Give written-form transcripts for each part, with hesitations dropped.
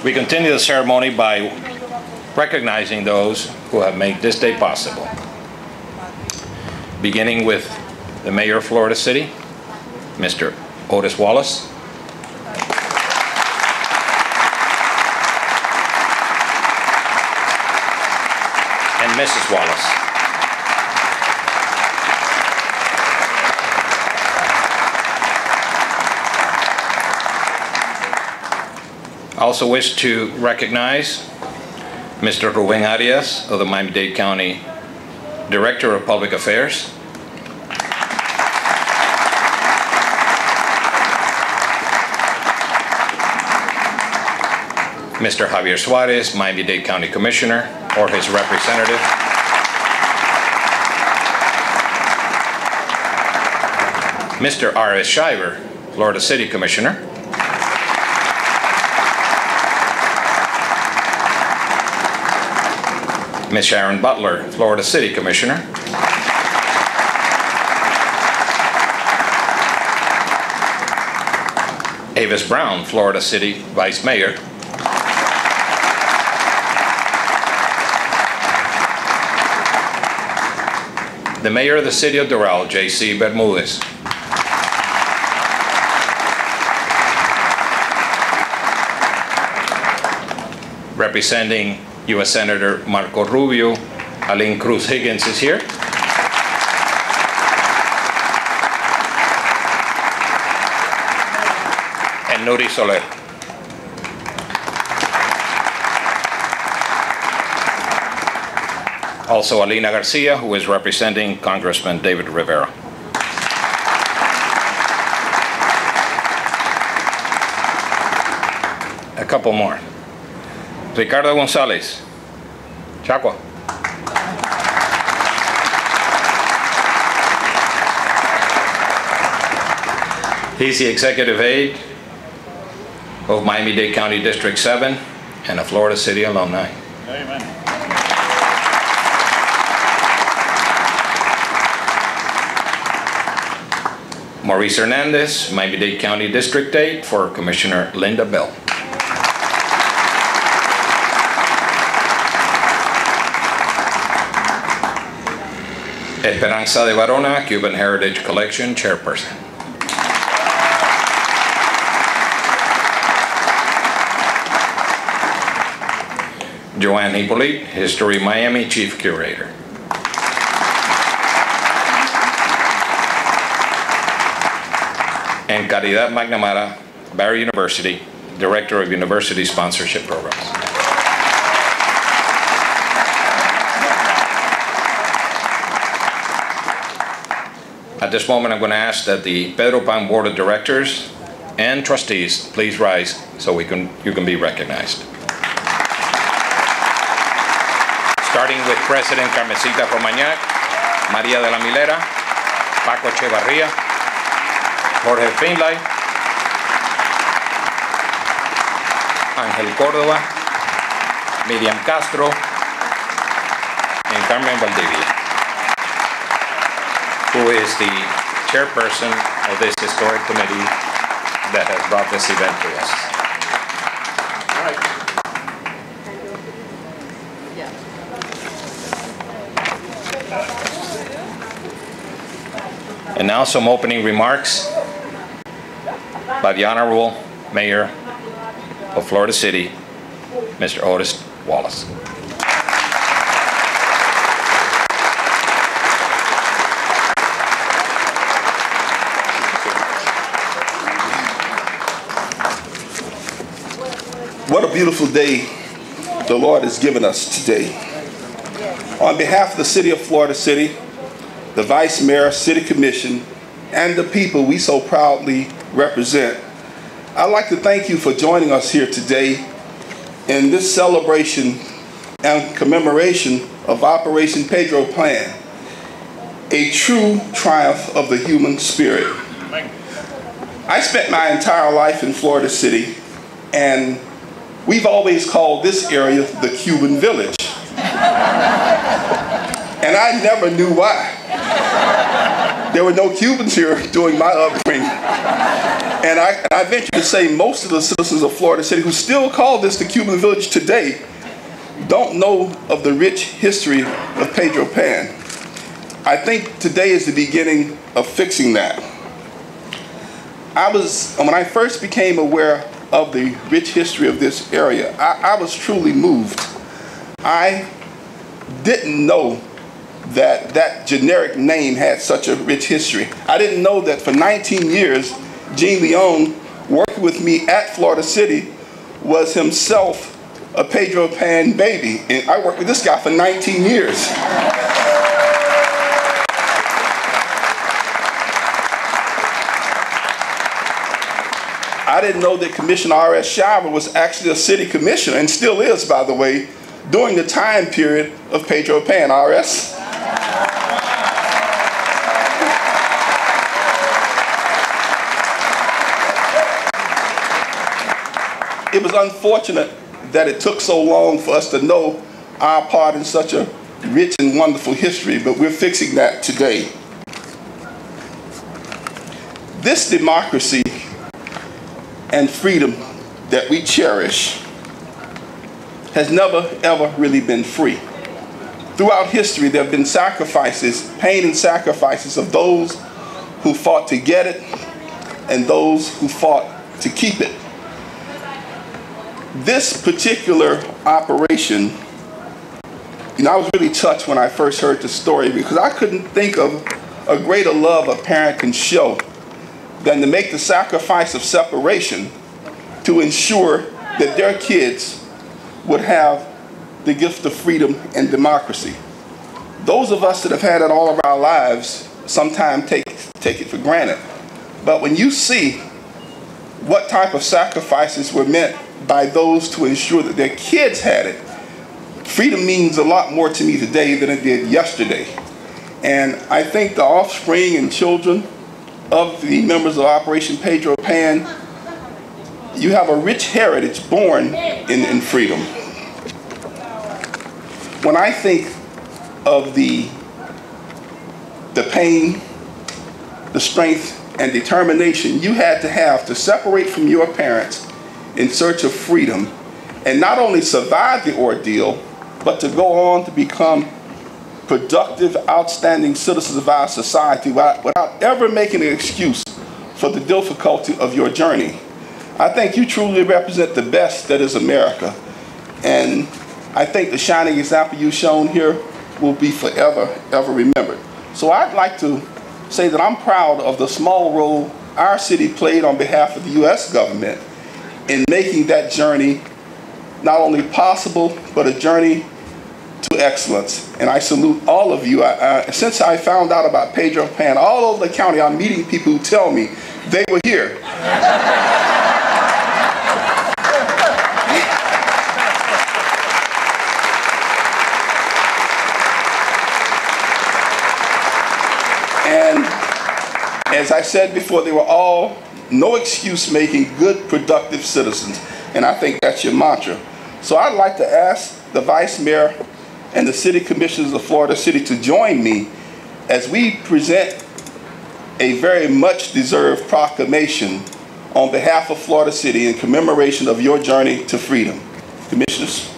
We continue the ceremony by recognizing those who have made this day possible. Beginning with the Mayor of Florida City, Mr. Otis Wallace. And Mrs. Wallace. I also wish to recognize Mr. Ruben Arias of the Miami-Dade County Director of Public Affairs. Mr. Javier Suarez, Miami-Dade County Commissioner, or his representative. Mr. R.S. Shiver, Florida City Commissioner. Ms. Sharon Butler, Florida City Commissioner. Avis Brown, Florida City Vice Mayor. The Mayor of the City of Doral, J.C. Bermudez. Representing U.S. Senator Marco Rubio, Aline Cruz Higgins is here. And Neri Soler. Also Alina Garcia, who is representing Congressman David Rivera. A couple more. Ricardo Gonzalez, Chacua. He's the executive aide of Miami-Dade County District 7 and a Florida City alumni. Amen. Maurice Hernandez, Miami-Dade County District 8 for Commissioner Linda Bell. Esperanza de Varona, Cuban Heritage Collection Chairperson. Joanne Hippolyte, History Miami Chief Curator. And Caridad McNamara, Barry University, Director of University Sponsorship Programs. At this moment, I'm going to ask that the Pedro Pan Board of Directors and Trustees please rise so you can be recognized. Starting with President Carmencita Romagnac, Maria de la Milera, Paco Echevarría, Jorge Finlay, Ángel Córdoba, Miriam Castro, and Carmen Valdivia, who is the chairperson of this historic committee that has brought this event to us. All right. And now some opening remarks by the Honorable Mayor of Florida City, Mr. Otis Wallace. What a beautiful day the Lord has given us today. On behalf of the City of Florida City, the Vice Mayor, City Commission, and the people we so proudly represent, I'd like to thank you for joining us here today in this celebration and commemoration of Operation Pedro Pan, a true triumph of the human spirit. I spent my entire life in Florida City, and we've always called this area the Cuban village. And I never knew why. There were no Cubans here during my upbringing. And I venture to say most of the citizens of Florida City who still call this the Cuban village today don't know of the rich history of Pedro Pan. I think today is the beginning of fixing that. When I first became aware of the rich history of this area, I was truly moved. I didn't know that that generic name had such a rich history. I didn't know that for 19 years, Gene Leon, working with me at Florida City, was himself a Pedro Pan baby. And I worked with this guy for 19 years. I didn't know that Commissioner R.S. Shiver was actually a city commissioner, and still is, by the way, during the time period of Pedro Pan. R.S.? It was unfortunate that it took so long for us to know our part in such a rich and wonderful history, but we're fixing that today. This democracy and freedom that we cherish has never, ever really been free. Throughout history, there have been sacrifices, pain and sacrifices of those who fought to get it and those who fought to keep it. This particular operation, I was really touched when I first heard the story, because I couldn't think of a greater love a parent can show than to make the sacrifice of separation to ensure that their kids would have the gift of freedom and democracy. Those of us that have had it all of our lives sometimes take it for granted. But when you see what type of sacrifices were meant by those to ensure that their kids had it, freedom means a lot more to me today than it did yesterday. And I think the offspring and children of the members of Operation Pedro Pan, you have a rich heritage born in freedom. When I think of the pain, the strength, and determination you had to have to separate from your parents in search of freedom, and not only survive the ordeal, but to go on to become productive, outstanding citizens of our society without ever making an excuse for the difficulty of your journey. I think you truly represent the best that is America. And I think the shining example you've shown here will be forever, ever remembered. So I'd like to say that I'm proud of the small role our city played on behalf of the U.S. government in making that journey not only possible, but a journey to excellence. And I salute all of you. Since I found out about Pedro Pan, all over the county, I'm meeting people who tell me they were here. And as I said before, they were all no excuse making, good, productive citizens. And I think that's your mantra. So I'd like to ask the Vice Mayor and the City Commissioners of Florida City to join me as we present a very much deserved proclamation on behalf of Florida City in commemoration of your journey to freedom. Commissioners.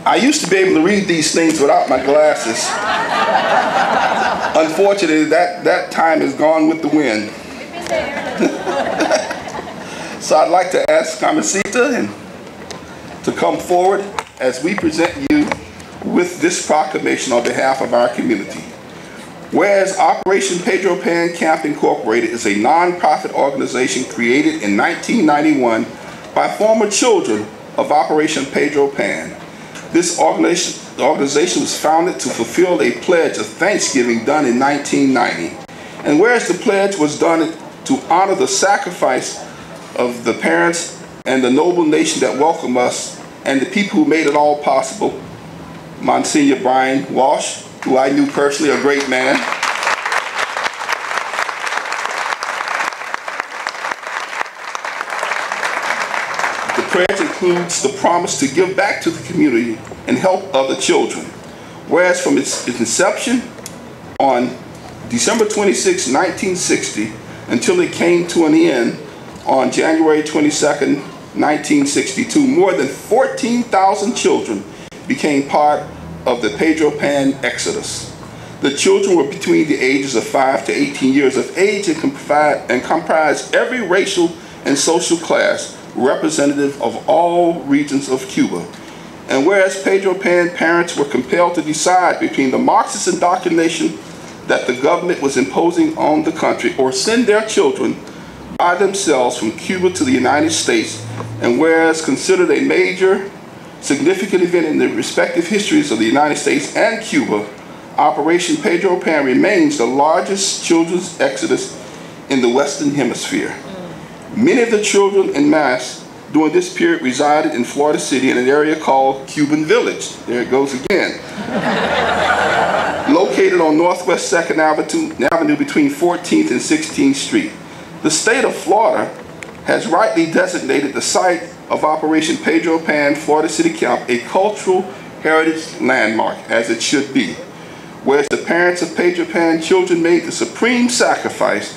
I used to be able to read these things without my glasses. Unfortunately, that time is gone with the wind. So I'd like to ask Carmencita to come forward as we present you with this proclamation on behalf of our community. Whereas Operation Pedro Pan Camp Incorporated is a non-profit organization created in 1991 by former children of Operation Pedro Pan. This organization was founded to fulfill a pledge of Thanksgiving done in 1990. And whereas the pledge was done to honor the sacrifice of the parents and the noble nation that welcomed us and the people who made it all possible, Monsignor Bryan Walsh, who I knew personally, a great man, the pledge includes the promise to give back to the community and help other children. Whereas from its inception on December 26, 1960, until it came to an end on January 22nd, 1962, more than 14,000 children became part of the Pedro Pan exodus. The children were between the ages of 5 to 18 years of age and comprised every racial and social class representative of all regions of Cuba. And whereas Pedro Pan parents were compelled to decide between the Marxist indoctrination that the government was imposing on the country or send their children by themselves from Cuba to the United States, and whereas considered a major significant event in the respective histories of the United States and Cuba, Operation Pedro Pan remains the largest children's exodus in the Western Hemisphere. Many of the children en masse during this period resided in Florida City in an area called Cuban Village. There it goes again. Located on Northwest 2nd Avenue between 14th and 16th Street. The state of Florida has rightly designated the site of Operation Pedro Pan Florida City Camp a cultural heritage landmark, as it should be. Whereas the parents of Pedro Pan children made the supreme sacrifice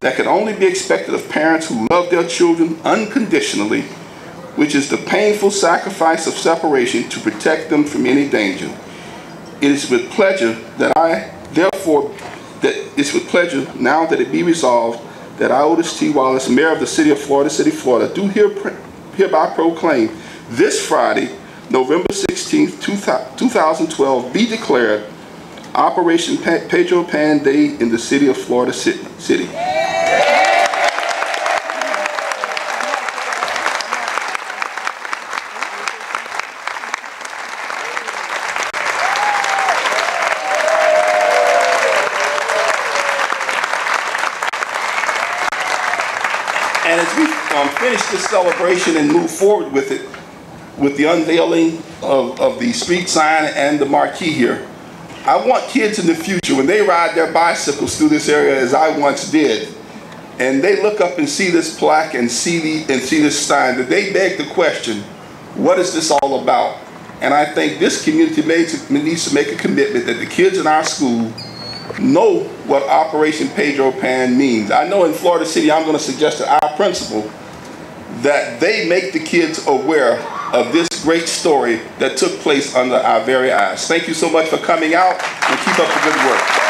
that could only be expected of parents who love their children unconditionally, which is the painful sacrifice of separation to protect them from any danger. It is with pleasure that now that it be resolved that I, Otis T. Wallace, Mayor of the City of Florida City, Florida, do hereby proclaim this Friday, November 16th, 2012, be declared Operation Pedro Pan Day in the City of Florida City. And as we finish this celebration and move forward with it, with the unveiling of the street sign and the marquee here, I want kids in the future, when they ride their bicycles through this area, as I once did, and they look up and see this plaque and see this sign, that they beg the question, what is this all about? And I think this community needs to make a commitment that the kids in our school know what Operation Pedro Pan means. I know in Florida City, I'm going to suggest to our principal that they make the kids aware of this great story that took place under our very eyes. Thank you so much for coming out, and keep up the good work.